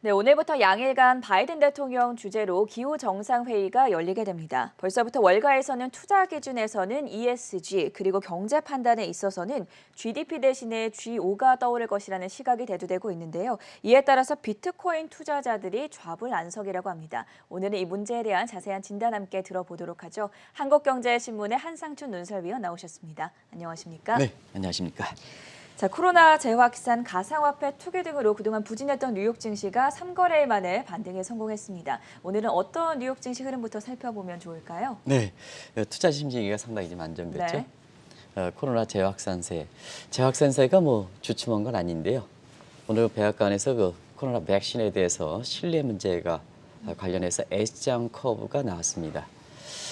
네, 오늘부터 양일간 바이든 대통령 주재로 기후 정상회의가 열리게 됩니다. 벌써부터 월가에서는 투자 기준에서는 ESG 그리고 경제 판단에 있어서는 GDP 대신에 G5가 떠오를 것이라는 시각이 대두되고 있는데요. 이에 따라서 비트코인 투자자들이 좌불안석이라고 합니다. 오늘은 이 문제에 대한 자세한 진단 함께 들어보도록 하죠. 한국경제신문의 한상춘 논설위원 나오셨습니다. 안녕하십니까? 네, 안녕하십니까? 자, 코로나 재확산, 가상화폐 투기 등으로 그동안 부진했던 뉴욕 증시가 3거래일 만에 반등에 성공했습니다. 오늘은 어떤 뉴욕 증시 흐름부터 살펴보면 좋을까요? 네, 투자 심리가 상당히 좀 안정됐죠. 네. 코로나 재확산세가 뭐 주춤한 건 아닌데요. 오늘 백악관에서 그 코로나 백신에 대해서 신뢰 문제가 관련해서 S장 커브가 나왔습니다.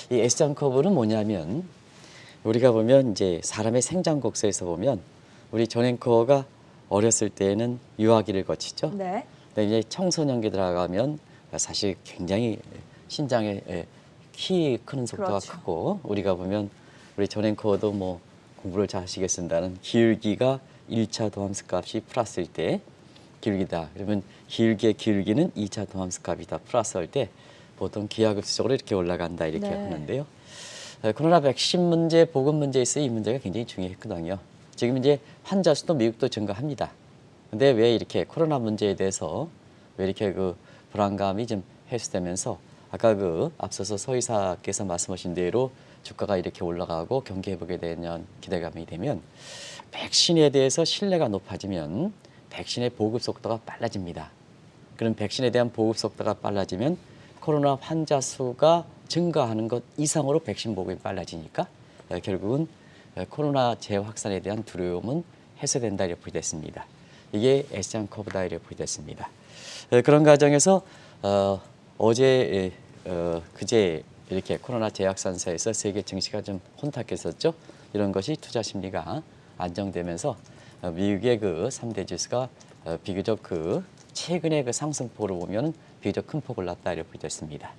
이 S장 커브는 뭐냐면 우리가 보면 이제 사람의 생장 곡선에서 보면 우리 존 앵커가 어렸을 때는 유아기를 거치죠. 네. 근데 이제 청소년기 들어가면 사실 굉장히 신장의 키 크는 속도가 그렇죠. 크고 우리가 보면 우리 존 앵커도 뭐 공부를 잘 하시겠습니다는 기울기가 1차 도함수 값이 플러스일 때 기울기다. 그러면 기울기는 2차 도함수 값이 다 플러스일 때 보통 기하급수적으로 이렇게 올라간다 이렇게 네. 하는데요. 코로나 백신 문제, 보건 문제에서 이 문제가 굉장히 중요했거든요. 지금 이제 환자 수도 미국도 증가합니다. 근데 왜 이렇게 코로나 문제에 대해서 왜 이렇게 그 불안감이 좀 해소되면서 아까 그 앞서서 서의사께서 말씀하신 대로 주가가 이렇게 올라가고 경기 회복에 대한 기대감이 되면 백신에 대해서 신뢰가 높아지면 백신의 보급 속도가 빨라집니다. 그럼 백신에 대한 보급 속도가 빨라지면 코로나 환자 수가 증가하는 것 이상으로 백신 보급이 빨라지니까 결국은 코로나 재확산에 대한 두려움은 해소된다 이렇게 보됐습니다. 이게 S장 커브다 이렇게 보됐습니다. 그런 과정에서 어제 그제 이렇게 코로나 재확산세에서 세계 증시가 좀 혼탁했었죠. 이런 것이 투자 심리가 안정되면서 미국의 그 3대 지수가 비교적 그 최근의 그 상승폭으로 보면 비교적 큰 폭을 났다 이렇게 보됐습니다.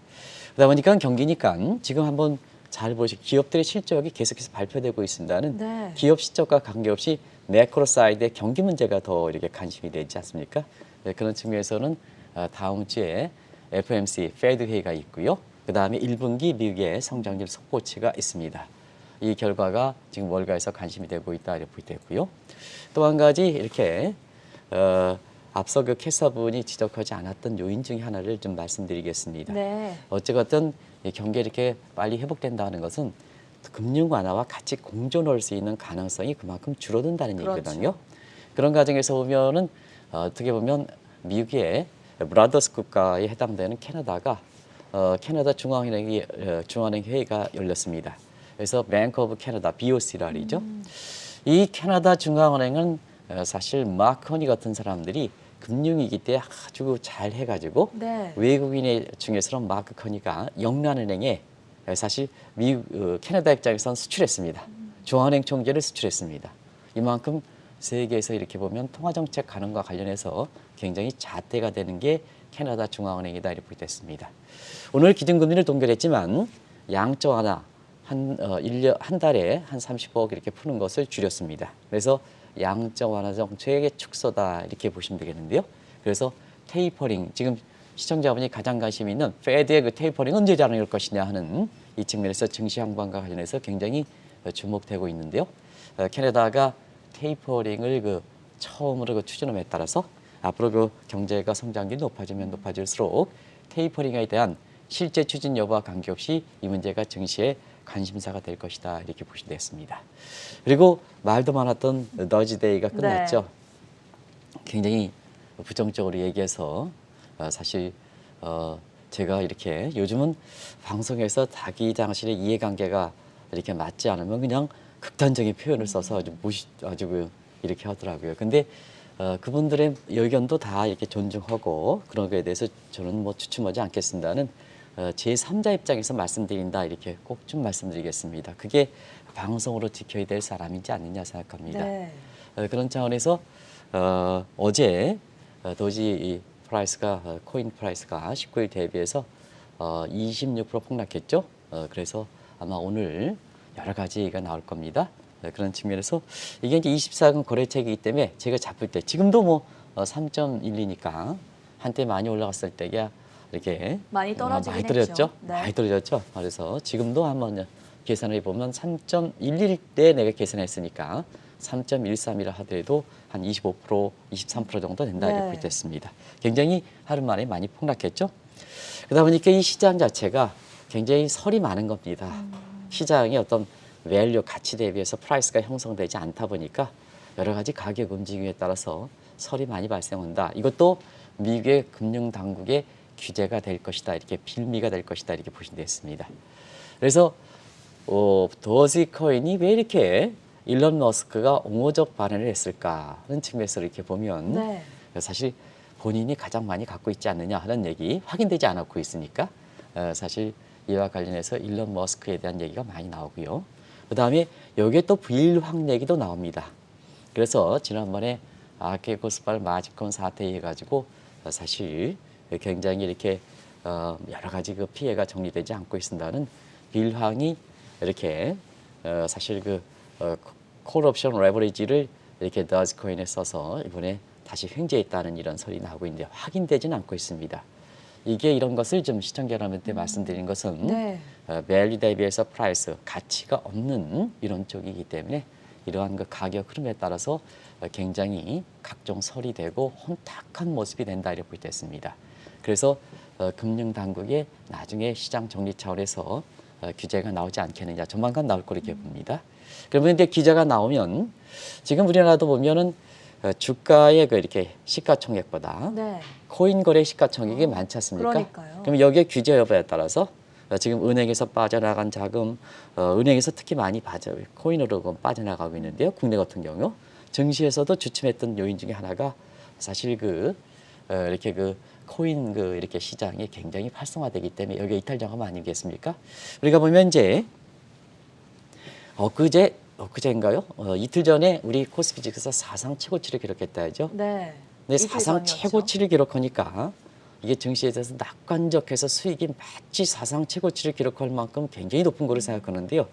그러다 보니까 경기니까 지금 한번 잘 보시 기업들의 실적이 계속해서 발표되고 있습니다는 네. 기업 실적과 관계없이 매크로 사이드의 경기 문제가 더 이렇게 관심이 되지 않습니까? 네, 그런 측면에서는 다음 주에 FOMC 페드 회의가 있고요. 그 다음에 1분기 미국의 성장률 속보치가 있습니다. 이 결과가 지금 월가에서 관심이 되고 있다 이렇게 보이고요. 또 한 가지 이렇게 앞서 그 캐서분이 지적하지 않았던 요인 중에 하나를 좀 말씀드리겠습니다. 네. 어쨌든 경기 이렇게 빨리 회복된다는 것은 금융 완화와 같이 공존할 수 있는 가능성이 그만큼 줄어든다는 그렇죠. 얘기거든요. 그런 과정에서 보면은 어떻게 보면 미국의 브라더스 국가에 해당되는 캐나다가 캐나다 중앙은행 회의가 열렸습니다. 그래서 뱅크 오브 캐나다 BOC라 그러죠. 이 캐나다 중앙은행은 사실 마크 허니 같은 사람들이 금융위기 때 아주 잘 해가지고 네. 외국인 중에서는 마크 허니가 영란은행에 사실 캐나다 입장에서는 수출했습니다. 중앙은행 총재를 수출했습니다. 이만큼 세계에서 이렇게 보면 통화정책 가능과 관련해서 굉장히 잣대가 되는 게 캐나다 중앙은행이다 이렇게 됐습니다. 오늘 기준금리를 동결했지만 양적 완화 한 달에 한 30억 이렇게 푸는 것을 줄였습니다. 그래서 양적 완화 정책의 축소다 이렇게 보시면 되겠는데요. 그래서 테이퍼링 지금 시청자분이 가장 관심 있는 페드의 그 테이퍼링 언제 자랑할 것이냐 하는 이 측면에서 증시 향방과 관련해서 굉장히 주목되고 있는데요. 캐나다가 테이퍼링을 그 처음으로 그 추진함에 따라서 앞으로 그 경제가 성장률이 높아지면 높아질수록 테이퍼링에 대한 실제 추진 여부와 관계없이 이 문제가 증시의 관심사가 될 것이다 이렇게 보시면 되겠습니다. 그리고 말도 많았던 너지데이가 끝났죠. 네. 굉장히 부정적으로 얘기해서 사실 제가 이렇게 요즘은 방송에서 자기 당신의 이해관계가 이렇게 맞지 않으면 그냥 극단적인 표현을 써서 아주 이렇게 하더라고요. 근데 그분들의 의견도 다 이렇게 존중하고 그런 거에 대해서 저는 뭐 추측하지 않겠습니다는 제3자 입장에서 말씀드린다 이렇게 꼭 좀 말씀드리겠습니다. 그게 방송으로 지켜야 될 사람이지 않느냐 생각합니다. 네. 그런 차원에서 어제 도지 프라이스가 코인 프라이스가 19일 대비해서 26% 폭락했죠. 그래서 아마 오늘 여러 가지가 나올 겁니다. 그런 측면에서 이게 이제 24금 거래책이기 때문에 제가 잡을 때 지금도 뭐 3.12니까 한때 많이 올라갔을 때가 이렇게 많이 떨어지긴 많이 떨어졌죠. 했죠. 네. 많이 떨어졌죠. 그래서 지금도 한번 계산해 보면 3.11대 내가 계산했으니까 3.13이라 하더라도 한 25%, 23% 정도 된다 네. 이렇게 됐습니다. 굉장히 하루 만에 많이 폭락했죠. 그러다 보니까 이 시장 자체가 굉장히 설이 많은 겁니다. 시장의 어떤 밸류 가치 대비해서 프라이스가 형성되지 않다 보니까 여러 가지 가격 움직임에 따라서 설이 많이 발생한다. 이것도 미국의 금융 당국의 규제가 될 것이다. 이렇게 빌미가 될 것이다. 이렇게 보시면 되겠습니다. 그래서 도지코인이 왜 이렇게 일론 머스크가 옹호적 발언을 했을까 하는 측면에서 이렇게 보면 네. 사실 본인이 가장 많이 갖고 있지 않느냐 하는 얘기 확인되지 않았고 있으니까 사실 이와 관련해서 일론 머스크에 대한 얘기가 많이 나오고요. 그다음에 여기에 또 불확 얘기도 나옵니다. 그래서 지난번에 아케고스발 마지콘 사태 해가지고 사실 굉장히 이렇게 여러 가지 그 피해가 정리되지 않고 있습니다는 빌황이 이렇게 사실 그 콜옵션 레버리지를 이렇게 도지코인에 써서 이번에 다시 횡재했다는 이런 설이 나오고 있는데 확인되지는 않고 있습니다. 이게 이런 것을 좀 시청자 여러분한테 말씀드린 것은 네. 밸류 대비해서 프라이스, 가치가 없는 이런 쪽이기 때문에 이러한 그 가격 흐름에 따라서 굉장히 각종 설이 되고 혼탁한 모습이 된다 이렇게 볼 때 있습니다. 그래서 금융 당국의 나중에 시장 정리 차원에서 규제가 나오지 않겠느냐, 조만간 나올 거로 이렇게 봅니다. 그러면 이제 규제가 나오면 지금 우리나라도 보면은 주가의 그 이렇게 시가총액보다 네. 코인 거래 시가총액이 많지 않습니까? 그러니까요. 그럼 여기에 규제 여부에 따라서 지금 은행에서 빠져나간 자금, 은행에서 특히 많이 코인으로 빠져나가고 있는데요. 국내 같은 경우 증시에서도 주춤했던 요인 중에 하나가 사실 이렇게 코인 이렇게 시장이 굉장히 활성화되기 때문에 여기에 이탈 자금 아니겠습니까? 우리가 보면 이제 엊그제인가요? 이틀 전에 우리 코스피 지수에서 사상 최고치를 기록했다 하죠. 네. 근데 이틀 사상 전이었죠. 최고치를 기록하니까 이게 증시에 대해서 낙관적해서 수익이 마치 사상 최고치를 기록할 만큼 굉장히 높은 거로 생각하는데요.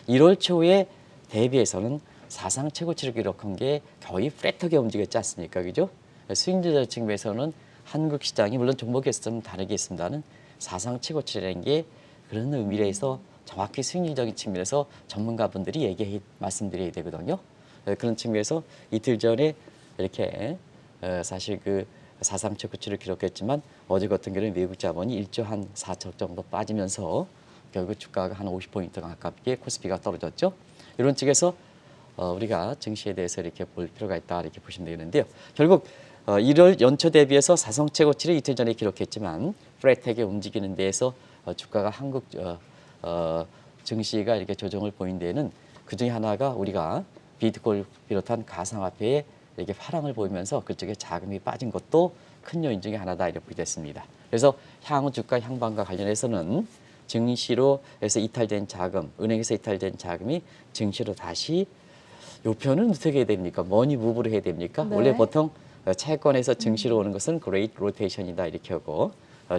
1월 초에 대비해서는 사상 최고치를 기록한 게 거의 플랫하게 움직였지 않습니까? 그죠? 수익률 측면에서는 한국 시장이 물론 종목에 있어서는 다르게 있습니다는 사상 최고치라는 게 그런 의미에서 정확히 수익률적인 측면에서 전문가분들이 말씀드려야 되거든요. 그런 측면에서 이틀 전에 이렇게 사실 사상 최고치를 기록했지만 어제 같은 경우는 외국 자본이 1조 한 4천 정도 빠지면서 결국 주가가 한 50포인트 가깝게 코스피가 떨어졌죠. 이런 측에서 우리가 증시에 대해서 이렇게 볼 필요가 있다 이렇게 보시면 되겠는데요. 결국 1월 연초 대비해서 사상 최고치를 이틀 전에 기록했지만 플랫하게 움직이는 데에서 주가가 한국 증시가 이렇게 조정을 보인 데에는 그중에 하나가 우리가 비트코인 비롯한 가상화폐에 이렇게 화랑을 보이면서 그쪽에 자금이 빠진 것도 큰 요인 중에 하나다 이렇게 보겠습니다. 그래서 향후 주가 향방과 관련해서는 증시로 해서 이탈된 자금, 은행에서 이탈된 자금이 증시로 다시 요 표현은 어떻게 해야 됩니까? 머니 무브로 해야 됩니까? 네. 원래 보통 채권에서 증시로 오는 것은 그레이트 로테이션이다 이렇게 하고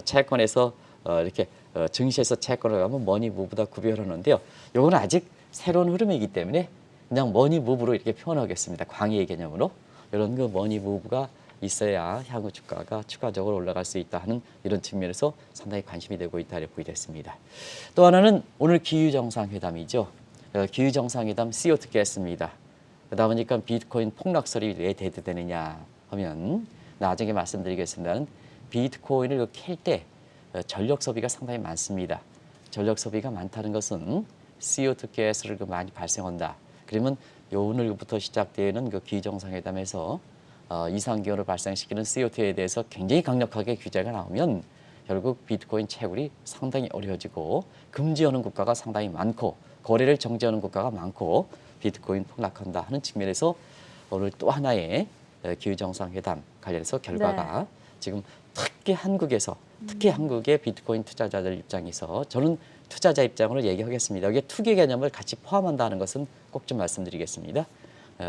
채권에서 이렇게 증시에서 채권을 가면 머니 무브다 구별하는데요. 요거는 아직 새로운 흐름이기 때문에 그냥 머니 무브로 이렇게 표현하겠습니다. 광의의 개념으로. 이런 머니 무브가 있어야 향후 주가가 추가적으로 올라갈 수 있다 하는 이런 측면에서 상당히 관심이 되고 있다 이렇게 보겠습니다. 또 하나는 오늘 기후정상회담이죠. 기후정상회담 CEO 어떻게 했습니다. 그러다 보니까 비트코인 폭락설이 왜 대두되느냐 하면 나중에 말씀드리겠습니다는 비트코인을 캘 때 전력 소비가 상당히 많습니다. 전력 소비가 많다는 것은 CO2 가스를 많이 발생한다. 그러면 오늘부터 시작되는 기후정상회담에서 이상기온을 발생시키는 CO2에 대해서 굉장히 강력하게 규제가 나오면 결국 비트코인 채굴이 상당히 어려워지고 금지하는 국가가 상당히 많고 거래를 정지하는 국가가 많고 비트코인 폭락한다 하는 측면에서 오늘 또 하나의 기후정상회담 관련해서 결과가 지금 특히 한국의 비트코인 투자자들 입장에서 저는 투자자 입장으로 얘기하겠습니다. 여기에 투기 개념을 같이 포함한다는 것은 꼭 좀 말씀드리겠습니다.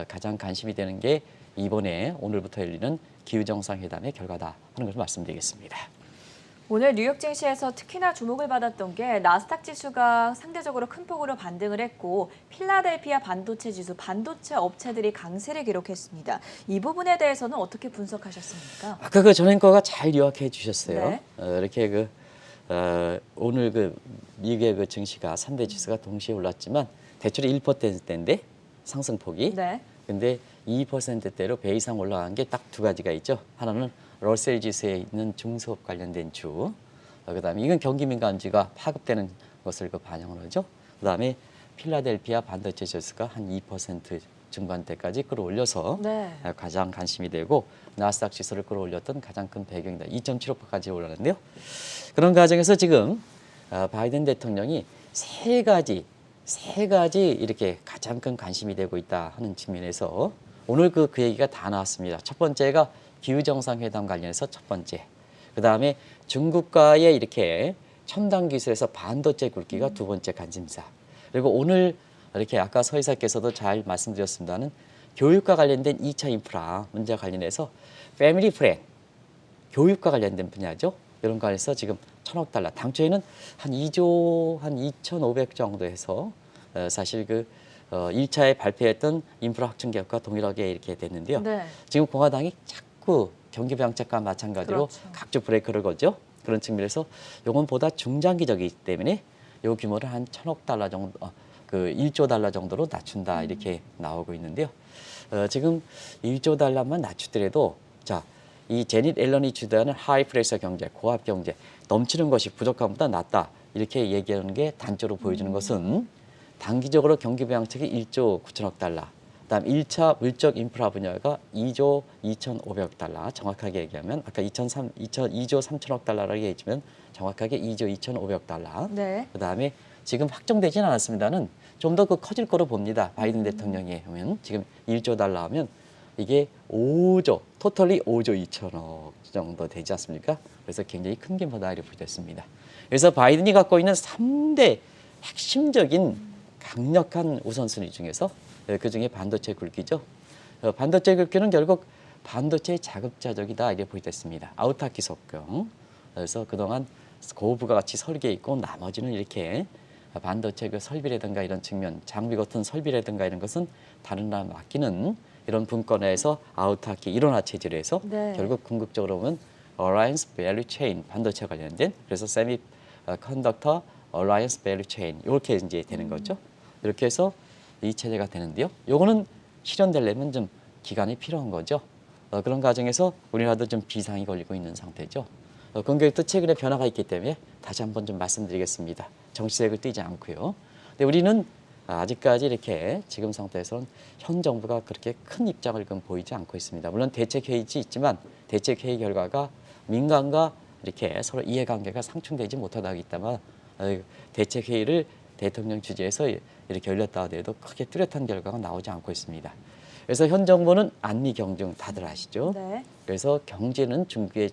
가장 관심이 되는 게 이번에 오늘부터 열리는 기후정상회담의 결과다 하는 것을 말씀드리겠습니다. 오늘 뉴욕 증시에서 특히나 주목을 받았던 게 나스닥 지수가 상대적으로 큰 폭으로 반등을 했고 필라델피아 반도체 지수, 반도체 업체들이 강세를 기록했습니다. 이 부분에 대해서는 어떻게 분석하셨습니까? 아까 그 전행거가 잘 요약해 주셨어요. 네. 이렇게 오늘 미국의 증시가 3대 지수가 동시에 올랐지만 대출이 1%대인데 상승폭이. 네. 근데 2%대로 배 이상 올라간 게 딱 두 가지가 있죠. 하나는 러셀 지수에 있는 중소업 관련된 주. 그다음에 이건 경기 민감주가 파급되는 것을 반영을 하죠. 그다음에 필라델피아 반도체 지수가 한 2% 중반대까지 끌어올려서 네. 가장 관심이 되고 나스닥 지수를 끌어올렸던 가장 큰 배경이다. 2.75%까지 올랐는데요. 그런 과정에서 지금 바이든 대통령이 세 가지 이렇게 가장 큰 관심이 되고 있다 하는 측면에서 오늘 그 얘기가 다 나왔습니다. 첫 번째가 기후 정상회담 관련해서 첫 번째. 그다음에 중국과의 이렇게 첨단 기술에서 반도체 굵기가 두 번째 관심사. 그리고 오늘 이렇게 아까 서 이사께서도 잘 말씀드렸습니다는 교육과 관련된 2차 인프라 문제 관련해서 패밀리 플랜, 교육과 관련된 분야죠. 이런 거에서 지금 1,000억 달러. 당초에는 한 2조 한 2,500 정도 해서 사실 1차에 발표했던 인프라 확충 계획과 동일하게 이렇게 됐는데요. 네. 지금 공화당이 자꾸 경기 부양책과 마찬가지로 그렇죠. 각종 브레이크를 거죠. 그런 측면에서 요건 보다 중장기적이기 때문에 요 규모를 한 1,000억 달러 정도, 1조 달러 정도로 낮춘다 이렇게 나오고 있는데요. 지금 1조 달러만 낮추더라도 자, 이 제닛 앨런이 주도하는 하이 프레셔 경제, 고압 경제, 넘치는 것이 부족한 것보다 낫다 이렇게 얘기하는 게 단적으로 보여주는 것은 단기적으로 경기 부양책이 1조 9천억 달러, 그다음 1차 물적 인프라 분야가 2조 2,500억 달러, 정확하게 얘기하면 아까 2조 3천억 달러라고 얘기했지만 정확하게 2조 2,500억 달러. 네. 그다음에 지금 확정되지는 않았습니다는 좀 더 커질 거로 봅니다. 바이든 대통령이 하면 지금 1조 달러 하면 이게 5조, 토탈리 5조 2천억 정도 되지 않습니까? 그래서 굉장히 큰 규모다 이렇게 보겠습니다. 그래서 바이든이 갖고 있는 3대 핵심적인 강력한 우선순위 중에서 그중에 반도체 굵기죠. 반도체 굵기는 결국 반도체의 자급자족이다 이렇게 보겠습니다. 아우타키 속경. 그래서 그동안 고부가 같이 설계 있고 나머지는 이렇게 반도체 설비라든가 이런 측면, 장비 같은 설비라든가 이런 것은 다른 나라 맡기는 이런 분권에서 아우타키 이론화 체제로 해서 네. 결국 궁극적으로 보면 Alliance Value Chain 반도체 관련된 그래서 세미 컨덕터 Alliance Value Chain 이렇게 이제 되는 거죠. 이렇게 해서 이 체제가 되는데요. 요거는 실현되려면 좀 기간이 필요한 거죠. 그런 과정에서 우리나라도 좀 비상이 걸리고 있는 상태죠. 건교육도 최근에 변화가 있기 때문에 다시 한번 좀 말씀드리겠습니다. 정치색을 띠지 않고요. 근데 우리는 아직까지 이렇게 지금 상태에서는 현 정부가 그렇게 큰 입장을 보이지 않고 있습니다. 물론 대책회의는 있지만 대책회의 결과가 민간과 이렇게 서로 이해관계가 상충되지 못하다 하기 때문에 대책회의를 대통령 주재에서 이렇게 열렸다 하더라도 크게 뚜렷한 결과가 나오지 않고 있습니다. 그래서 현 정부는 안미 경중 다들 아시죠? 네. 그래서 경제는 중국에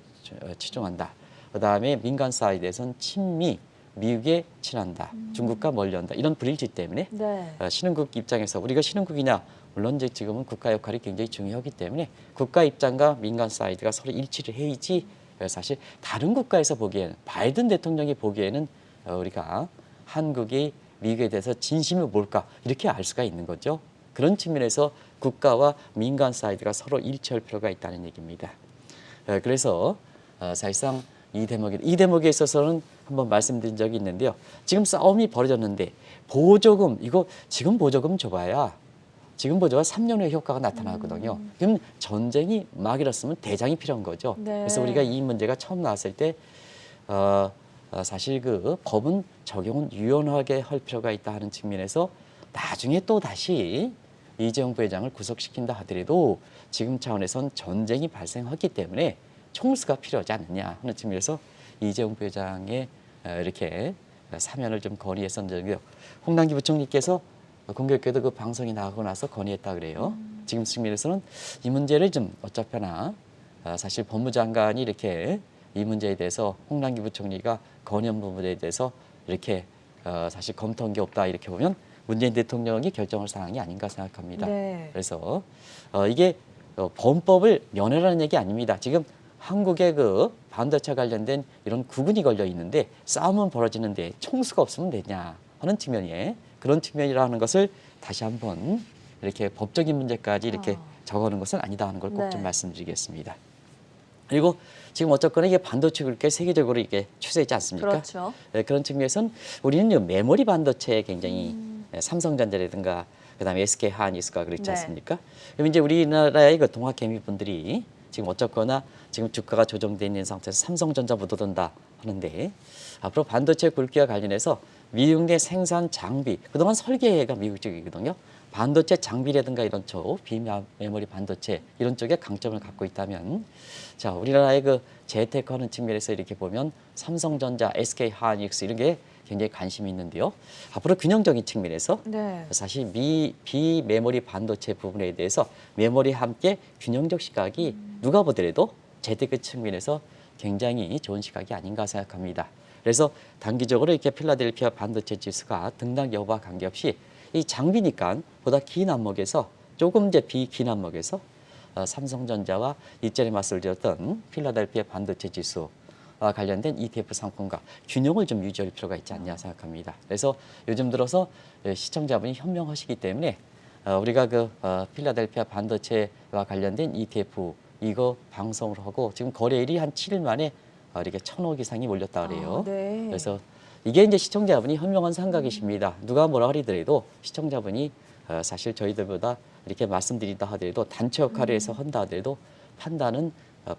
치중한다. 그다음에 민간 사이드에서는 친미, 미국에 친한다. 중국과 멀리한다. 이런 불일치 때문에 네. 신흥국 입장에서 우리가 신흥국이냐? 물론 이제 지금은 국가 역할이 굉장히 중요하기 때문에 국가 입장과 민간 사이드가 서로 일치를 해야지 사실 다른 국가에서 보기에는 바이든 대통령이 보기에는 우리가 한국이 미국에 대해서 진심이 뭘까 이렇게 알 수가 있는 거죠. 그런 측면에서 국가와 민간 사이드가 서로 일치할 필요가 있다는 얘기입니다. 그래서 사실상 이 대목에 있어서는 한번 말씀드린 적이 있는데요. 지금 싸움이 벌어졌는데 보조금 이거 지금 보조금 줘봐야 3년 후에 효과가 나타나거든요. 그럼 전쟁이 막 일었으면 대장이 필요한 거죠. 네. 그래서 우리가 이 문제가 처음 나왔을 때 사실 법은 적용은 유연하게 할 필요가 있다 하는 측면에서 나중에 또 다시 이재용 부회장을 구속시킨다 하더라도 지금 차원에선 전쟁이 발생했기 때문에 총수가 필요하지 않느냐 하는 측면에서 이재용 부회장의 이렇게 사면을 좀 건의했었는데요. 홍남기 부총리께서 공교롭게도 그 방송이 나가고 나서 건의했다 그래요. 지금 측면에서는 이 문제를 좀 어차피나 사실 법무장관이 이렇게 이 문제에 대해서 홍남기 부총리가 건의한 부분에 대해서 이렇게 사실 검토한 게 없다 이렇게 보면 문재인 대통령이 결정할 사항이 아닌가 생각합니다. 네. 그래서 이게 범법을 면하라는 얘기 아닙니다. 지금 한국의 그 반도체 관련된 이런 구근이 걸려 있는데 싸움은 벌어지는데 총수가 없으면 되냐 하는 측면에 그런 측면이라는 것을 다시 한번 이렇게 법적인 문제까지 이렇게 적어놓은 것은 아니다 하는 걸 꼭 좀 네. 말씀드리겠습니다. 그리고 지금 어쨌거나 이게 반도체 그렇게 세계적으로 이게 추세있지 않습니까? 그렇죠. 네, 그런 측면에서는 우리는 이 메모리 반도체에 굉장히 삼성전자라든가 그다음에 SK 하이닉스가 그렇지 네. 않습니까? 그럼 이제 우리나라의 그 동학개미 분들이 지금 어쨌거나 지금 주가가 조정돼 있는 상태에서 삼성전자 못 오른다 하는데 앞으로 반도체 굵기와 관련해서 미국 내 생산 장비 그동안 설계가 미국 쪽이거든요. 반도체 장비라든가 이런 쪽 비메모리 반도체 이런 쪽에 강점을 갖고 있다면 자 우리나라의 그 재테크하는 측면에서 이렇게 보면 삼성전자, SK 하이닉스 이런 게 굉장히 관심이 있는데요. 앞으로 균형적인 측면에서 네. 사실 비메모리 반도체 부분에 대해서 메모리와 함께 균형적 시각이 누가 보더라도 재테크 측면에서 굉장히 좋은 시각이 아닌가 생각합니다. 그래서 단기적으로 이렇게 필라델피아 반도체 지수가 등락 여부와 관계없이 이 장비니까 보다 긴 안목에서 조금 이제 비긴 안목에서 삼성전자와 이전에 맞설 드렸던 필라델피아 반도체 지수와 관련된 ETF 상품과 균형을 좀 유지할 필요가 있지 않냐 생각합니다. 그래서 요즘 들어서 시청자분이 현명하시기 때문에 우리가 그 필라델피아 반도체와 관련된 ETF 이거 방송을 하고 지금 거래일이 한 7일 만에 이렇게 1,000억 이상이 몰렸다 그래요. 네. 그래서 이게 이제 시청자분이 현명한 생각이십니다. 누가 뭐라 하더라도 시청자분이 사실 저희들보다 이렇게 말씀드린다 하더라도 단체 역할을 해서 한다 하더라도 판단은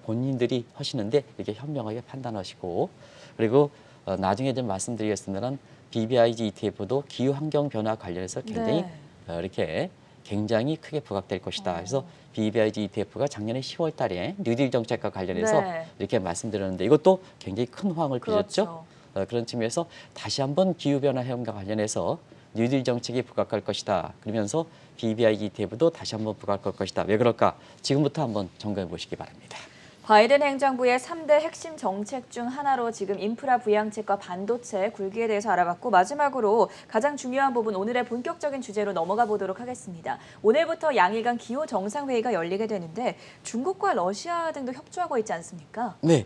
본인들이 하시는데 이렇게 현명하게 판단하시고 그리고 나중에 좀 말씀드리겠습니다만 BBIG ETF도 기후 환경 변화 관련해서 굉장히 네. 이렇게 굉장히 크게 부각될 것이다. 그래서 BBIG ETF가 작년에 10월 달에 뉴딜 정책과 관련해서 네. 이렇게 말씀드렸는데 이것도 굉장히 큰 호황을 빚었죠. 그렇죠. 그런 측면에서 다시 한번 기후변화 해움과 관련해서 뉴딜 정책이 부각할 것이다. 그러면서 BBIG ETF도 다시 한번 부각할 것이다. 왜 그럴까? 지금부터 한번 점검해 보시기 바랍니다. 바이든 행정부의 3대 핵심 정책 중 하나로 지금 인프라 부양책과 반도체 굴기에 대해서 알아봤고 마지막으로 가장 중요한 부분 오늘의 본격적인 주제로 넘어가 보도록 하겠습니다. 오늘부터 양일간 기후 정상회의가 열리게 되는데 중국과 러시아 등도 협조하고 있지 않습니까? 네,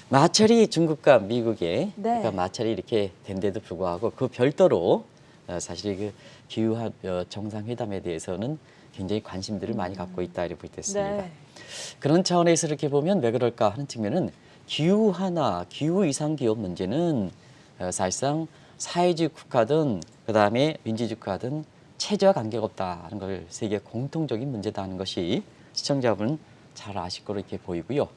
마찰이 중국과 미국의 네. 그러니까 마찰이 이렇게 된데도 불구하고 그 별도로 사실 그 기후 정상회담에 대해서는 굉장히 관심들을 많이 갖고 있다 이렇게 볼 때 있습니다. 네. 그런 차원에서 이렇게 보면 왜 그럴까 하는 측면은 기후하나 기후 이상 기업 문제는 사실상 사회주의 국가든 그다음에 민주주의 국가든 체제와 관계가 없다는 걸 세계 공통적인 문제다 하는 것이 시청자분 잘 아실 거로 이렇게 보이고요.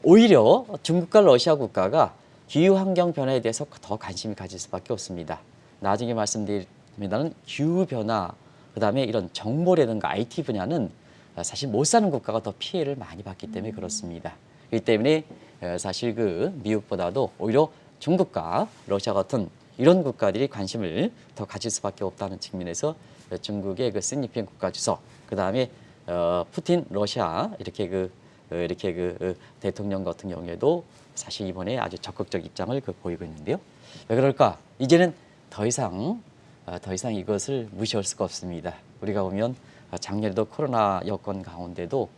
오히려 중국과 러시아 국가가 기후 환경 변화에 대해서 더 관심을 가질 수밖에 없습니다. 나중에 말씀드리면 기후 변화 그다음에 이런 정보라든가 IT 분야는 사실 못 사는 국가가 더 피해를 많이 받기 때문에 그렇습니다. 그렇기 때문에 사실 그 미국보다도 오히려 중국과 러시아 같은 이런 국가들이 관심을 더 가질 수밖에 없다는 측면에서 중국의 그 시진핑 국가 주석, 그 다음에 푸틴 러시아 이렇게 대통령 같은 경우에도 사실 이번에 아주 적극적 입장을 보이고 있는데요. 왜 그럴까? 이제는 더 이상 이것을 무시할 수가 없습니다. 우리가 보면 작년에도 코로나 여건 가운데도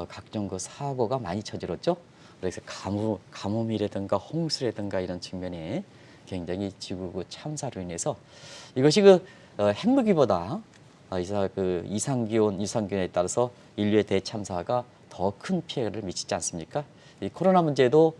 각종 그 사고가 많이 저질렀죠. 그래서 가뭄이라든가 홍수라든가 이런 측면에 굉장히 지구구 참사로 인해서 이것이 핵무기보다 이상기온에 따라서 인류의 대참사가 더 큰 피해를 미치지 않습니까? 이 코로나 문제도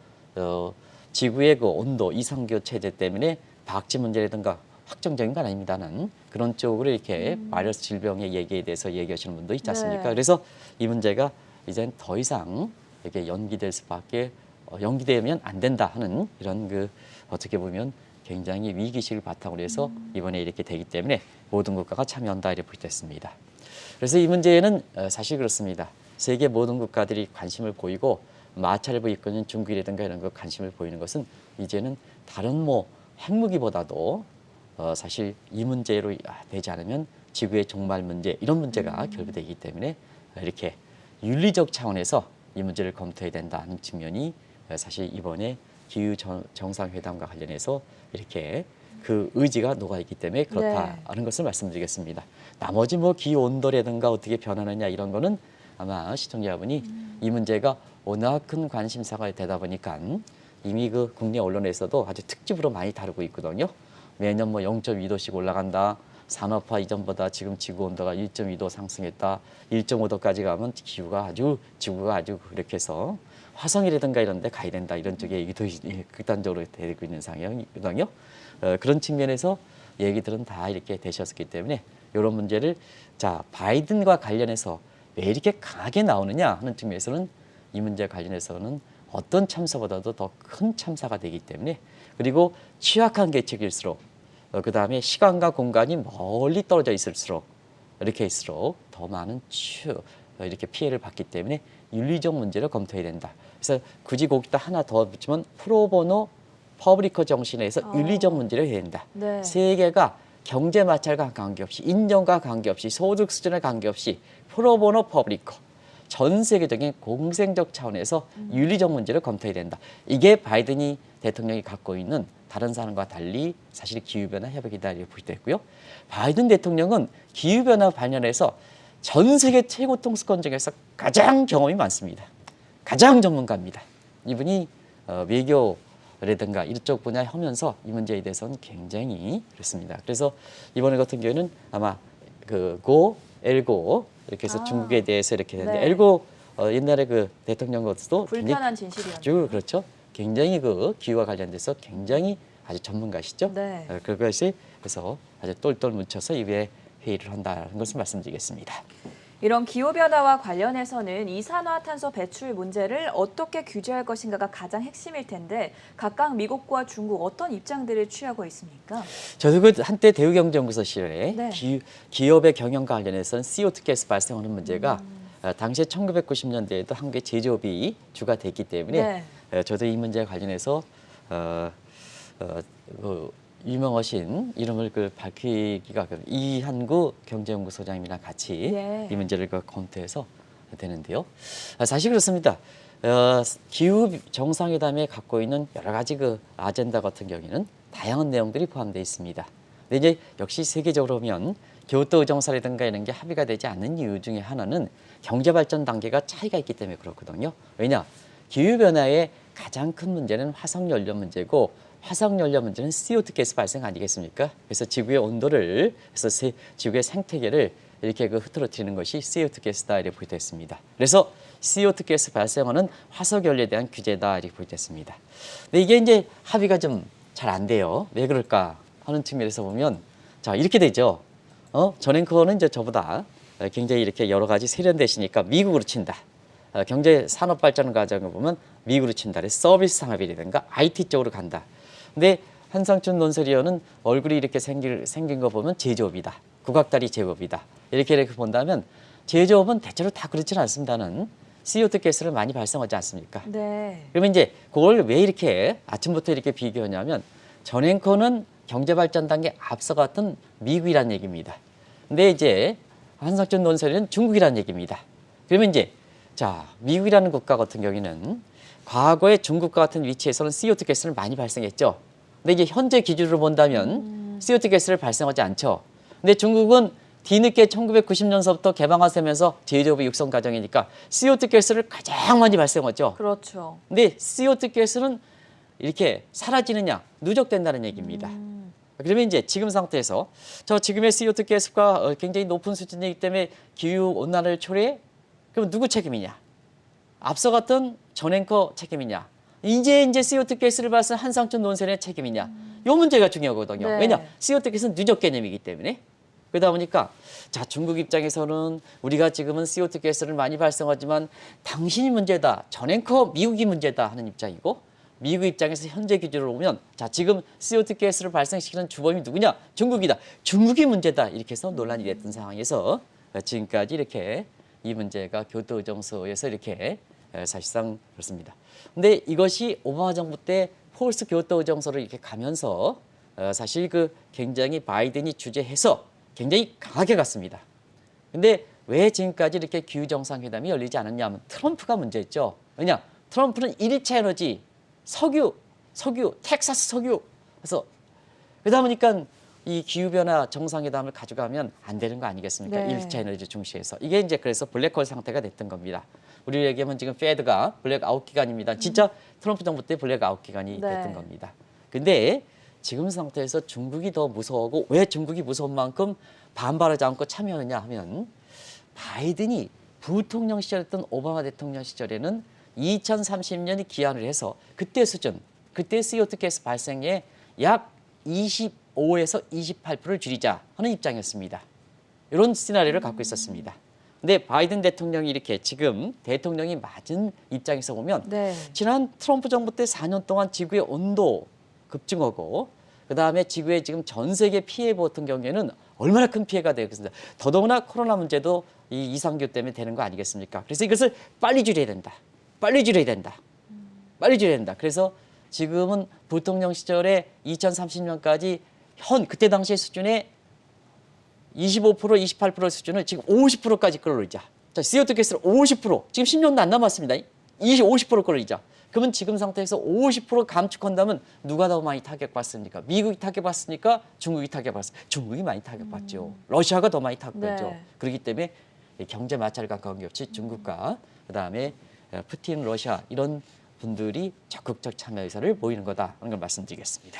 지구의 그 온도 이상기온 체제 때문에 박쥐 문제라든가 확정적인 건 아닙니다는 그런 쪽으로 이렇게 바이러스 질병의 얘기에 대해서 얘기하시는 분도 있지 않습니까? 네. 그래서 이 문제가 이젠 더 이상 이렇게 연기되면 안 된다 하는 이런 어떻게 보면 굉장히 위기식을 바탕으로 해서 이번에 이렇게 되기 때문에 모든 국가가 참여한다 이렇게 보겠습니다. 그래서 이 문제는 사실 그렇습니다. 세계 모든 국가들이 관심을 보이고 마찰을 보이고 있는 중국이라든가 이런 거 관심을 보이는 것은 이제는 다른 핵무기보다도 사실 이 문제로 되지 않으면 지구의 종말 문제 이런 문제가 결부되기 때문에 이렇게 윤리적 차원에서 이 문제를 검토해야 된다는 측면이 사실 이번에 기후 정상회담과 관련해서 이렇게 그 의지가 녹아있기 때문에 그렇다는 것을 말씀드리겠습니다. 나머지 기후 온도라든가 어떻게 변하느냐 이런 거는 아마 시청자분이 이 문제가 워낙 큰 관심사가 되다 보니까 이미 그 국내 언론에서도 아주 특집으로 많이 다루고 있거든요. 매년 뭐 0.2도씩 올라간다. 산업화 이전보다 지금 지구 온도가 1.2도 상승했다. 1.5도까지 가면 지구가 아주 이렇게 해서 화성이라든가 이런 데 가야 된다. 이런 쪽에 얘기도 극단적으로 되고 있는 상황이거든요. 그런 측면에서 얘기들은 다 이렇게 되셨기 때문에 이런 문제를 자 바이든과 관련해서 왜 이렇게 강하게 나오느냐 하는 측면에서는 이 문제 관련해서는 어떤 참사보다도 더 큰 참사가 되기 때문에 그리고 취약한 계층일수록 그다음에 시간과 공간이 멀리 떨어져 있을수록 이렇게일수록 더 많은 이렇게 피해를 받기 때문에 윤리적 문제를 검토해야 된다. 그래서 굳이 거기다 하나 더 붙이면 프로보노 퍼블리커 정신에서 윤리적 문제를 해야 된다. 네. 세계가 경제 마찰과 관계없이 인정과 관계없이 소득 수준에 관계없이 프로보노 퍼블리커 전 세계적인 공생적 차원에서 윤리적 문제를 검토해야 된다. 이게 바이든이 대통령이 갖고 있는 다른 사람과 달리 사실 기후변화 협약이다 이렇게 보시도 있고요. 바이든 대통령은 기후변화 관련해서 전 세계 최고 통수권 중에서 가장 경험이 많습니다. 가장 전문가입니다. 이분이 외교라든가 이쪽 분야에 하면서 이 문제에 대해서는 굉장히 그렇습니다. 그래서 이번에 같은 경우에는 아마 엘고 이렇게 해서 중국에 대해서 이렇게 되는데 네. 엘고 옛날에 그 대통령 것도 불편한 진실이었죠. 아주 그렇죠. 굉장히 그 기후와 관련돼서 굉장히 아주 전문가시죠. 네. 그것이 그래서 아주 똘똘 뭉쳐서 이후에 회의를 한다는 것을 말씀드리겠습니다. 이런 기후변화와 관련해서는 이산화탄소 배출 문제를 어떻게 규제할 것인가가 가장 핵심일 텐데 각각 미국과 중국 어떤 입장들을 취하고 있습니까? 저도 그 한때 대우경제연구소 시절에 네. 기업의 경영과 관련해서는 CO2 가스 발생하는 문제가 당시에 1990년대에도 한국의 제조업이 주가 됐기 때문에 저도 이 문제와 관련해서 유명하신 이름을 밝히기가 이한구 경제연구소장님이랑 같이 이 문제를 검토해서 되는데요. 사실 그렇습니다. 기후 정상회담에 갖고 있는 여러 가지 아젠다 같은 경우에는 다양한 내용들이 포함되어 있습니다. 근데 이제 역시 세계적으로 보면 교토 의정서라든가 이런 게 합의가 되지 않는 이유 중에 하나는 경제 발전 단계가 차이가 있기 때문에 그렇거든요. 왜냐? 기후 변화의 가장 큰 문제는 화석 연료 문제고 화석 연료 문제는 CO2 가스 발생 아니겠습니까? 그래서 지구의 온도를 그래서 지구의 생태계를 이렇게 흐트러뜨리는 것이 CO2 가스다 이렇게 보여졌습니다. 그래서 CO2 가스 발생하는 화석 연료에 대한 규제다 이렇게 보여졌습니다. 근데 이게 이제 합의가 좀 잘 안 돼요. 왜 그럴까 하는 측면에서 보면 자 이렇게 되죠. 전 앵커는 이제 저보다 굉장히 이렇게 여러 가지 세련되시니까 미국으로 친다. 경제 산업 발전 과정을 보면 미국으로 친다. 그래서 서비스 산업이라든가 IT 쪽으로 간다. 근데 한상춘 논설위원은 얼굴이 이렇게 생긴 거 보면 제조업이다. 국악다리 제조업이다. 이렇게 본다면 제조업은 대체로 다 그렇지는 않습니다는 CO2 가스를 많이 발생하지 않습니까? 네. 그러면 이제 그걸 왜 이렇게 아침부터 이렇게 비교하냐면 전 앵커는 경제 발전 단계 앞서갔던 미국이란 얘기입니다. 근데 이제 한상춘 논설위는 중국이란 얘기입니다. 그러면 이제 자 미국이라는 국가 같은 경우에는 과거에 중국과 같은 위치에서는 CO2 가스를 많이 발생했죠. 근데 이제 현재 기준으로 본다면 CO2 가스를 발생하지 않죠. 근데 중국은 뒤늦게 1990년서부터 개방하면서 제조업의 육성 과정이니까 CO2 가스를 가장 많이 발생하죠. 그렇죠. 근데 CO2 가스는 이렇게 사라지느냐 누적된다는 얘기입니다. 그러면 이제 지금 상태에서 저 지금의 CO2 가스가 굉장히 높은 수준이기 때문에 기후 온난화를 초래해? 그럼 누구 책임이냐? 앞서갔던 전 앵커 책임이냐? 이제 CO2 가스를 발생한 한상춘 논설의 책임이냐? 이 문제가 중요하거든요. 네. 왜냐? CO2 가스는 누적 개념이기 때문에. 그러다 보니까 자 중국 입장에서는 우리가 지금은 CO2 가스를 많이 발생하지만 당신이 문제다. 전 앵커 미국이 문제다 하는 입장이고 미국 입장에서 현재 기준으로 보면 자 지금 CO2 가스를 발생시키는 주범이 누구냐? 중국이다. 중국이 문제다. 이렇게 해서 논란이 됐던 상황에서 지금까지 이렇게 이 문제가 교토 의정서에서 이렇게 사실상 그렇습니다. 근데 이것이 오바마 정부 때 폴스 교토 의정서로 이렇게 가면서 사실 굉장히 바이든이 주재해서 굉장히 강하게 갔습니다. 근데 왜 지금까지 이렇게 기후 정상회담이 열리지 않았냐 하면 트럼프가 문제였죠. 왜냐? 트럼프는 1차 에너지, 석유, 텍사스 석유. 그래서 그러다 보니까 이 기후변화 정상회담을 가져가면 안 되는 거 아니겠습니까? 네. 1차 에너지 중시해서. 이게 이제 그래서 블랙홀 상태가 됐던 겁니다. 우리 얘기하면 지금 페드가 블랙아웃 기간입니다. 진짜 트럼프 정부 때 블랙아웃 기간이 네. 됐던 겁니다. 근데 지금 상태에서 중국이 더 무서워하고 왜 중국이 무서운 만큼 반발하지 않고 참여하느냐 하면 바이든이 부통령 시절이었던 오바마 대통령 시절에는 2030년이 기한을 해서 그때 수준, 그때 CO2 가스 발생의 약 25에서 28%를 줄이자 하는 입장이었습니다. 이런 시나리오를 갖고 있었습니다. 근데 바이든 대통령이 이렇게 지금 대통령이 맞은 입장에서 보면 네. 지난 트럼프 정부 때 4년 동안 지구의 온도 급증하고 그다음에 지구에 지금 전 세계 피해 보던 경우에는 얼마나 큰 피해가 되겠습니까? 더더구나 코로나 문제도 이 이상기후 때문에 되는 거 아니겠습니까? 그래서 이것을 빨리 줄여야 된다. 빨리 줄여야 된다. 빨리 줄여야 된다. 그래서 지금은 부통령 시절에 2030년까지 그때 당시의 수준의 25%, 28% 수준을 지금 50%까지 끌어올리자. 자, CO2 가스를 50%, 지금 10년도 안 남았습니다. 50% 끌어올리자. 그러면 지금 상태에서 50% 감축한다면 누가 더 많이 타격받습니까? 미국이 타격받습니까? 중국이 타격받습니까? 중국이 많이 타격받죠. 러시아가 더 많이 타격받죠. 네. 그렇기 때문에 경제 마찰과 관계없이 중국과 그다음에 푸틴, 러시아 이런 분들이 적극적 참여 의사를 보이는 거다 하는 걸 말씀드리겠습니다.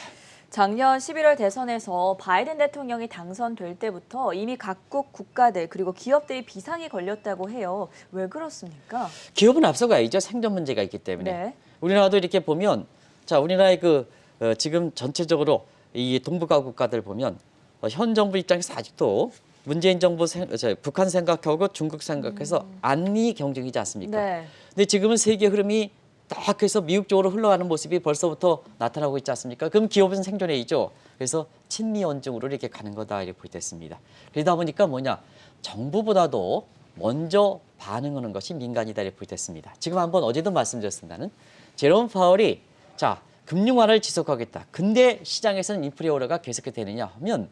작년 11월 대선에서 바이든 대통령이 당선될 때부터 이미 각국 국가들 그리고 기업들이 비상이 걸렸다고 해요. 왜 그렇습니까? 기업은 앞서가야죠. 생존 문제가 있기 때문에. 네. 우리나라도 이렇게 보면 자 우리나라의 지금 전체적으로 이 동북아 국가들 보면 현 정부 입장에서 아직도 문재인 정부 북한 생각하고 중국 생각해서 안리 경쟁이지 않습니까? 네. 근데 지금은 세계 흐름이 딱 해서 미국 쪽으로 흘러가는 모습이 벌써부터 나타나고 있지 않습니까? 그럼 기업은 생존해야죠. 그래서 친미 언중으로 이렇게 가는 거다 이렇게 보겠습니다. 그러다 보니까 뭐냐 정부보다도 먼저 반응하는 것이 민간이다 이렇게 보겠습니다. 지금 한번 어제도 말씀드렸습니다는 제롬 파월이 자 금융화를 지속하겠다. 근데 시장에서는 인플레이어가 계속해서 되느냐 하면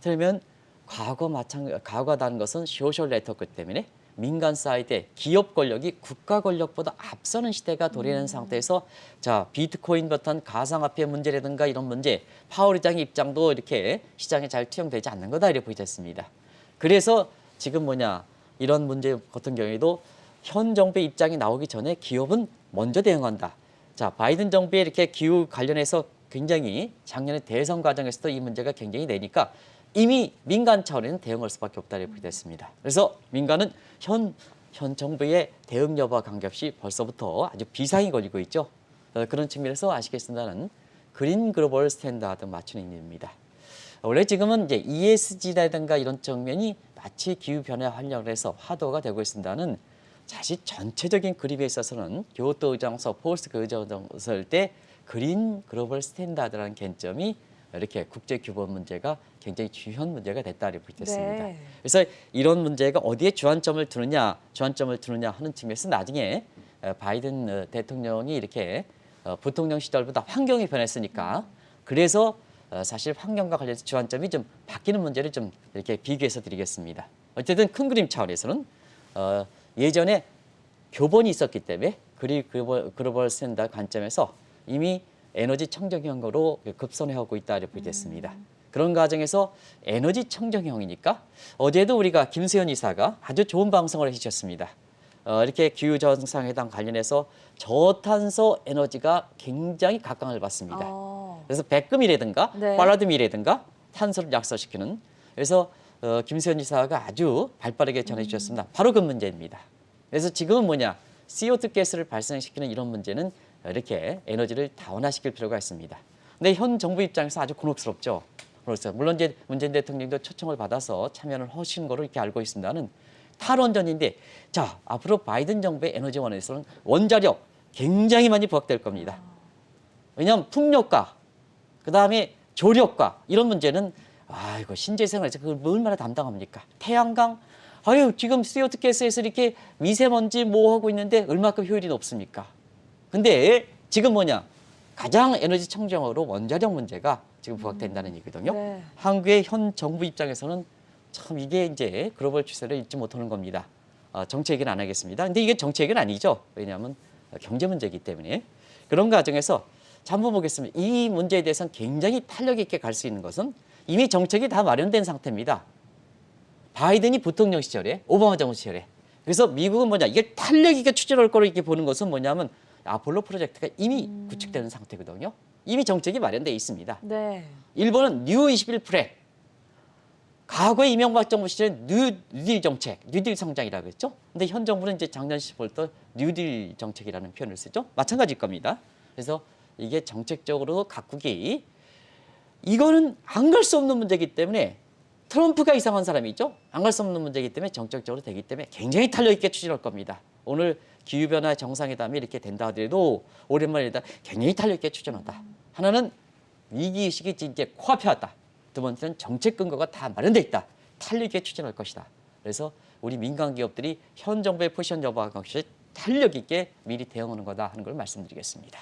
그러면 과거다는 것은 소셜 네트워크 때문에 민간 사이드에 기업 권력이 국가 권력보다 앞서는 시대가 도래하는 상태에서 자 비트코인 같은 가상화폐 문제라든가 이런 문제 파월 의장의 입장도 이렇게 시장에 잘 투영되지 않는 거다 이렇게 보겠습니다. 그래서 지금 뭐냐 이런 문제 같은 경우에도 현 정부의 입장이 나오기 전에 기업은 먼저 대응한다. 자 바이든 정부의 이렇게 기후 관련해서 굉장히 작년에 대선 과정에서도 이 문제가 굉장히 되니까 이미 민간 차원에는 대응할 수밖에 없다 이렇게 됐습니다. 그래서 민간은 현 정부의 대응 여부와 관계없이 벌써부터 아주 비상이 걸리고 있죠. 그런 측면에서 아시겠습니다는 그린 글로벌 스탠다드 맞추는 의미입니다. 원래 지금은 이제 ESG라든가 이런 측면이 마치 기후 변화 활력을 해서 화두가 되고 있습니다는 사실 전체적인 그림에 있어서는 교토 의정서, 포스트 의정서일 때 그린 글로벌 스탠다드라는 개념이 이렇게 국제 규범 문제가 굉장히 중요한 문제가 됐다 이렇게 보겠습니다. 네. 그래서 이런 문제가 어디에 주안점을 두느냐 하는 측면에서 나중에 바이든 대통령이 이렇게 부통령 시절보다 환경이 변했으니까 그래서 사실 환경과 관련해서 주안점이 좀 바뀌는 문제를 좀 이렇게 비교해서 드리겠습니다. 어쨌든 큰 그림 차원에서는 예전에 교본이 있었기 때문에 글로벌 스탠다드 관점에서 이미 에너지 청정형으로 급선회하고 있다 이렇게 보겠습니다. 그런 과정에서 에너지 청정형이니까 어제도 우리가 김세현 이사가 아주 좋은 방송을 해주셨습니다. 이렇게 기후 정상회담 관련해서 저탄소 에너지가 굉장히 각광을 받습니다. 그래서 백금이라든가 네. 팔라듐이라든가 탄소를 약소시키는 그래서 김세현 이사가 아주 발빠르게 전해주셨습니다. 바로 그 문제입니다. 그래서 지금은 뭐냐 CO2 가스를 발생시키는 이런 문제는 이렇게 에너지를 다원화시킬 필요가 있습니다. 근데 현 정부 입장에서 아주 곤혹스럽죠. 물론 이제 문재인 대통령도 초청을 받아서 참여를 하신 거로 이렇게 알고 있습니다는 탈원전인데 자 앞으로 바이든 정부의 에너지원에서는 원자력 굉장히 많이 부각될 겁니다. 왜냐하면 풍력과 그다음에 조력과 이런 문제는 이거 신재생활에서 그걸 얼마나 담당합니까? 태양광 지금 CO2 가스에서 이렇게 미세먼지 하고 있는데 얼마큼 효율이 높습니까? 근데 지금 뭐냐 가장 에너지 청정으로 원자력 문제가 지금 부각된다는 얘기거든요. 네. 한국의 현 정부 입장에서는 참 이게 이제 글로벌 추세를 잊지 못하는 겁니다. 정치 얘기는 안 하겠습니다. 근데 이게 정치 얘기는 아니죠. 왜냐하면 경제 문제이기 때문에 그런 과정에서 자, 한번 보겠습니다. 이 문제에 대해서는 굉장히 탄력 있게 갈 수 있는 것은 이미 정책이 다 마련된 상태입니다. 바이든이 부통령 시절에 오바마 정부 시절에 그래서 미국은 뭐냐, 이게 탄력 있게 추진할 거로 이렇게 보는 것은 뭐냐면 아폴로 프로젝트가 이미 구축되는 상태거든요. 이미 정책이 마련돼 있습니다. 네. 일본은 뉴 21 플랜. 과거에 이명박 정부 시절에 뉴딜 정책, 뉴딜 성장이라고 했죠. 근데 현 정부는 이제 작년 10월부터 뉴딜 정책이라는 표현을 쓰죠. 마찬가지일 겁니다. 그래서 이게 정책적으로 각국이 이거는 안 갈 수 없는 문제이기 때문에 트럼프가 이상한 사람이죠. 안 갈 수 없는 문제이기 때문에 정책적으로 되기 때문에 굉장히 탄력 있게 추진할 겁니다. 오늘 기후변화 정상회담이 이렇게 된다 하더라도 오랜만이다 굉장히 탄력 있게 추진한다. 하나는 위기의식이 이제 코앞에 왔다. 두 번째는 정책 근거가 다 마련돼 있다. 탄력 있게 추진할 것이다. 그래서 우리 민간 기업들이 현 정부의 포지션 여부와 같이 탄력 있게 미리 대응하는 거다 하는 걸 말씀드리겠습니다.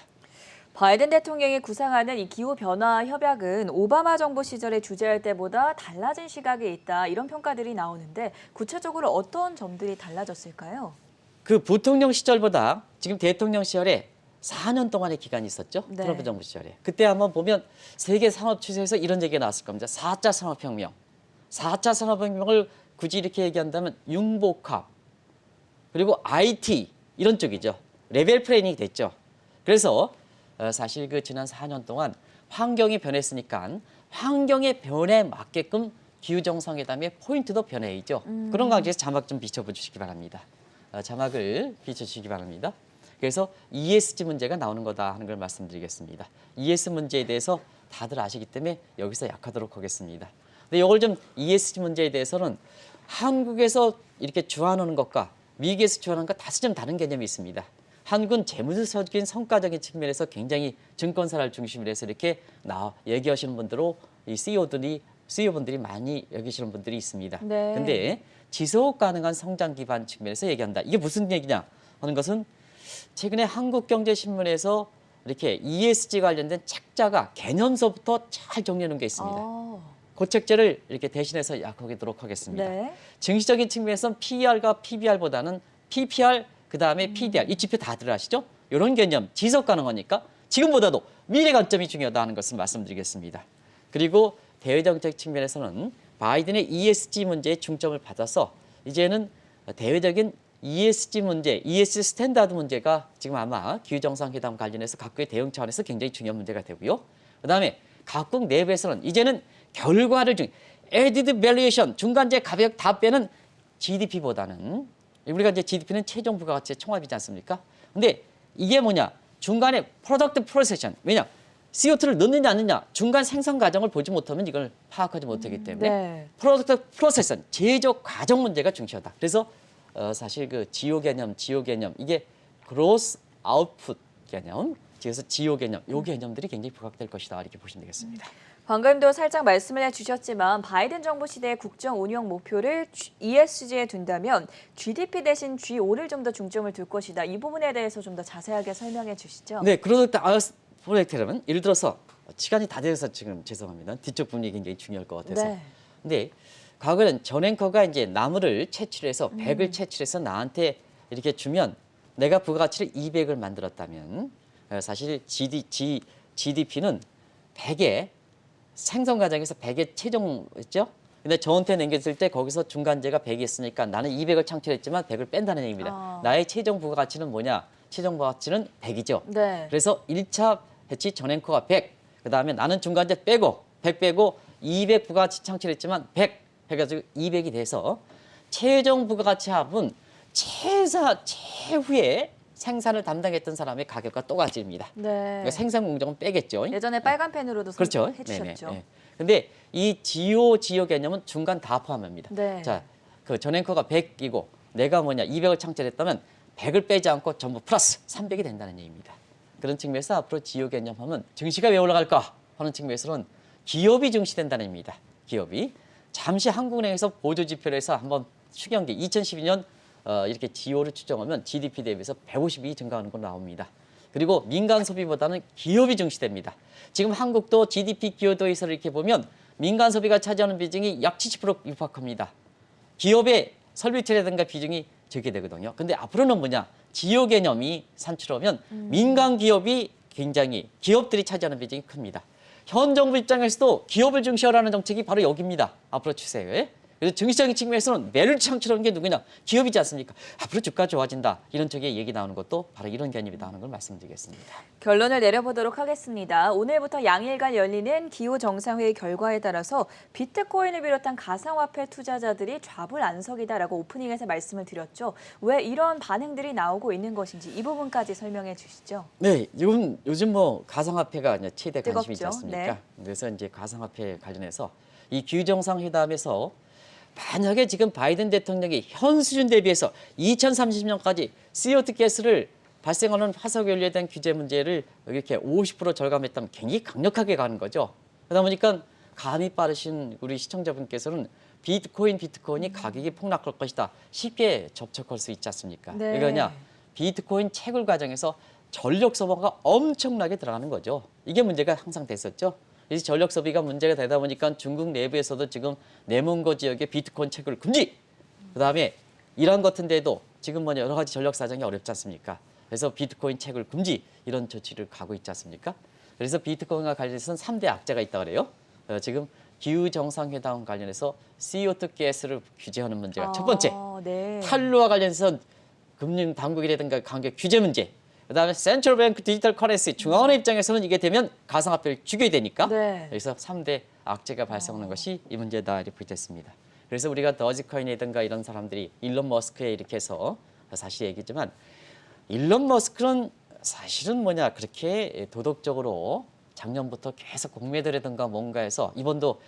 바이든 대통령이 구상하는 이 기후변화 협약은 오바마 정부 시절에 주재할 때보다 달라진 시각이 있다. 이런 평가들이 나오는데 구체적으로 어떤 점들이 달라졌을까요? 그 부통령 시절보다 지금 대통령 시절에 4년 동안의 기간이 있었죠. 네. 트럼프 정부 시절에. 그때 한번 보면 세계 산업 추세에서 이런 얘기가 나왔을 겁니다. 4차 산업혁명. 4차 산업혁명을 굳이 이렇게 얘기한다면 융복합 그리고 IT 이런 쪽이죠. 레벨 플래닝이 됐죠. 그래서 사실 그 지난 4년 동안 환경이 변했으니까 환경의 변화에 맞게끔 기후정상회담의 포인트도 변해야죠. 그런 관계에서 자막 좀 비춰주시기 바랍니다. 자막을 비춰주시기 바랍니다. 그래서 ESG 문제가 나오는 거다 하는 걸 말씀드리겠습니다. ESG 문제에 대해서 다들 아시기 때문에 여기서 약하도록 하겠습니다. 근데 이걸 좀 ESG 문제에 대해서는 한국에서 이렇게 주안하는 것과 미국에서 주안하는 것 다시 좀 다른 개념이 있습니다. 한국은 재무적인 성과적인 측면에서 굉장히 증권사를 중심으로 해서 이렇게 얘기하시는 분들로 이 CEO분들이 많이 여기시는 분들이 있습니다. 네. 근데 지속 가능한 성장 기반 측면에서 얘기한다. 이게 무슨 얘기냐 하는 것은 최근에 한국경제신문에서 이렇게 ESG 관련된 책자가 개념서부터 잘 정리해 놓은 게 있습니다. 그 책자를 이렇게 대신해서 약하도록 하겠습니다. 네. 증시적인 측면에서는 PER과 PBR보다는 PPR 그다음에 PDR 이 지표 다들 아시죠? 이런 개념 지속 가능하니까 지금보다도 미래 관점이 중요하다 하는 것을 말씀드리겠습니다. 그리고 대외정책 측면에서는 바이든의 ESG 문제에 중점을 받아서 이제는 대외적인 ESG 문제, ESG 스탠다드 문제가 지금 아마 기후정상회담 관련해서 각국의 대응 차원에서 굉장히 중요한 문제가 되고요. 그다음에 각국 내부에서는 이제는 결과를 added valuation 중간재 가격 다 빼는 GDP보다는 우리가 이제 GDP는 최종 부가가치의 총합이지 않습니까? 근데 이게 뭐냐? 중간에 프로덕트 프로세션. 왜냐? CO2를 넣느냐 안 넣느냐 중간 생산 과정을 보지 못하면 이걸 파악하지 못하기 때문에 네. 프로덕트 프로세션 제조 과정 문제가 중요하다. 그래서 사실 그 지오 개념 이게 그로스 아웃풋 개념, 그래서 지오 개념 요 개념들이 굉장히 부각될 것이다 이렇게 보시면 되겠습니다. 방금도 살짝 말씀을 해주셨지만 바이든 정부 시대의 국정 운영 목표를 ESG에 둔다면 GDP 대신 G5를 좀 더 중점을 둘 것이다. 이 부분에 대해서 좀 더 자세하게 설명해 주시죠. 네, 프로덕트 아웃 프로젝트라면 예를 들어서 시간이 다 돼서 지금 죄송합니다. 뒤쪽 부분이 굉장히 중요할 것 같아서. 네. 근데 과거에는 전 앵커가 이제 나무를 채취해서 100을 채취해서 나한테 이렇게 주면 내가 부가가치를 200을 만들었다면 사실 GDP는 100에 생성 과정에서 100에 최종했죠. 근데 저한테 남겼을 때 거기서 중간재가 100이 있으니까 나는 200을 창출했지만 100을 뺀다는 얘기입니다. 나의 최종 부가가치는 뭐냐? 최종 부가가치는 100이죠. 네. 그래서 1차 배치 전 앵커가 100. 그다음에 나는 중간재 빼고 100 빼고 200 부가가치 창출했지만 100 해가지고 200이 돼서 최종 부가가치 합은 최후에 생산을 담당했던 사람의 가격과 똑같습니다. 네. 그러니까 생산 공정은 빼겠죠. 예전에 빨간 펜으로도 그렇죠. 해주셨죠. 네네. 근데 이 지오 개념은 중간 다 포함합니다. 네. 자, 그 전 앵커가 100이고 내가 뭐냐 200을 창출했다면 100을 빼지 않고 전부 플러스 300이 된다는 얘기입니다. 그런 측면에서 앞으로 지오 개념하면 증시가 왜 올라갈까 하는 측면에서는 기업이 증시된다는 얘기입니다. 기업이 잠시 한국은행에서 보조 지표를 해서 한번 추경기 2012년 이렇게 지오를 추정하면 GDP 대비해서 152 증가하는 거 나옵니다. 그리고 민간 소비보다는 기업이 증시됩니다. 지금 한국도 GDP 기여도에서 이렇게 보면 민간 소비가 차지하는 비중이 약 70% 육박합니다. 기업의 설비투자라든가 비중이 적게 되거든요. 근데 앞으로는 뭐냐? 지오 개념이 산출하면 민간 기업이 굉장히 기업들이 차지하는 비중이 큽니다. 현 정부 입장에서도 기업을 중시하라는 정책이 바로 여기입니다. 앞으로 추세에. 그래서 증시적인 측면에서는 매를 창출하는 게 누구냐? 기업이지 않습니까? 앞으로 주가 좋아진다. 이런 쪽에 얘기 나오는 것도 바로 이런 개념이다 하는 걸 말씀드리겠습니다. 결론을 내려보도록 하겠습니다. 오늘부터 양일간 열리는 기후 정상회의 결과에 따라서 비트코인을 비롯한 가상화폐 투자자들이 좌불안석이다라고 오프닝에서 말씀을 드렸죠. 왜 이런 반응들이 나오고 있는 것인지 이 부분까지 설명해 주시죠. 네, 요즘 뭐 가상화폐가 이제 최대 관심이지 뜨겁죠. 않습니까? 네. 그래서 이제 가상화폐 관련해서 이 기후 정상회담에서 만약에 지금 바이든 대통령이 현 수준 대비해서 2030년까지 CO2 가스를 발생하는 화석에 연료에 규제 문제를 이렇게 50% 절감했다면 굉장히 강력하게 가는 거죠. 그러다 보니까 감이 빠르신 우리 시청자분께서는 비트코인이 가격이 폭락할 것이다. 쉽게 접촉할 수 있지 않습니까? 네. 이거냐? 비트코인 채굴 과정에서 전력 소모가 엄청나게 들어가는 거죠. 이게 문제가 항상 됐었죠. 이 전력 소비가 문제가 되다 보니까 중국 내부에서도 지금 내몽고 지역의 비트코인 채굴 금지. 그다음에 이란 같은 데도 지금 뭐 여러 가지 전력 사정이 어렵지 않습니까? 그래서 비트코인 채굴 금지 이런 조치를 가고 있지 않습니까? 그래서 비트코인과 관련해서는 3대 악재가 있다고 그래요. 지금 기후 정상회담 관련해서 CO2 가스를 규제하는 문제가 첫 번째. 네. 탈루와 관련해서 금융 당국이라든가 관계 규제 문제. 그다음에 센트럴뱅크 디지털 커런시 중앙은행 입장에서는 이게 되면 가상화폐를 죽여야 되니까. 네. 그래서 3대 악재가 발생하는 것이 이 문제다 이렇게 됐습니다. 그래서 우리가 더지코인이라든가 이런 사람들이 일론 머스크에 이렇게 해서 사실 얘기지만 일론 머스크는 사실은 뭐냐 그렇게 도덕적으로 작년부터 계속 공매도라든가 뭔가 해서 이번도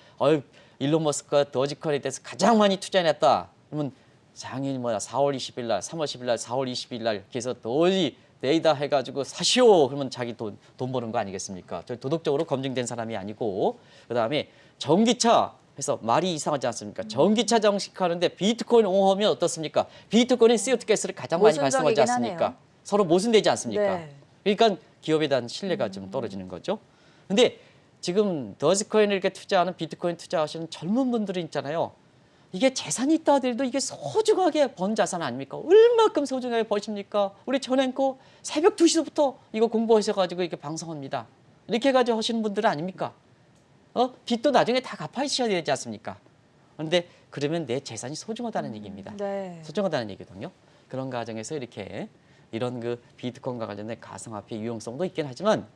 일론 머스크가 더지코인에 대해서 가장 많이 투자해놨다. 그러면 장인 뭐야 4월 20일 날, 3월 10일 날, 4월 22일 날 그래서 도지 데이다 해가지고 사시오 그러면 자기 돈 버는 거 아니겠습니까? 저 도덕적으로 검증된 사람이 아니고 그다음에 전기차 해서 말이 이상하지 않습니까? 전기차 정식하는데 비트코인 옹호하면 어떻습니까? 비트코인은 CO2 가스를 가장 많이 발생하지 모순적이긴 않습니까? 하네요. 서로 모순되지 않습니까? 네. 그러니까 기업에 대한 신뢰가 좀 떨어지는 거죠. 근데 지금 더지코인을 이렇게 투자하는 비트코인 투자하시는 젊은 분들이 있잖아요. 이게 재산이 있다 하더라도 이게 소중하게 번 자산 아닙니까? 얼마큼 소중하게 버십니까? 우리 전앵커 새벽 2시부터 이거 공부하셔가지고 이렇게 방송합니다. 이렇게 해가지고 하시는 분들은 아닙니까? 빚도 나중에 다 갚아주셔야 되지 않습니까? 그런데 그러면 내 재산이 소중하다는 얘기입니다. 네. 소중하다는 얘기거든요. 그런 과정에서 이렇게 이런 그 비트코인과 관련된 가상화폐 유용성도 있긴 하지만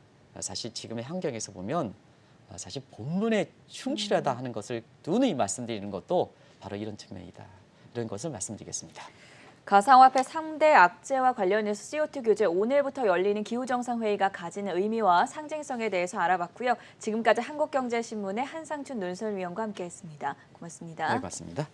사실 지금의 환경에서 보면 사실 본문에 충실하다 하는 것을 누누이 말씀드리는 것도 바로 이런 측면이다. 이런 것을 말씀드리겠습니다. 가상화폐 3대 악재와 관련해서 CO2 규제 오늘부터 열리는 기후정상회의가 가지는 의미와 상징성에 대해서 알아봤고요. 지금까지 한국경제신문의 한상춘 논설위원과 함께했습니다. 고맙습니다. 네, 고맙습니다.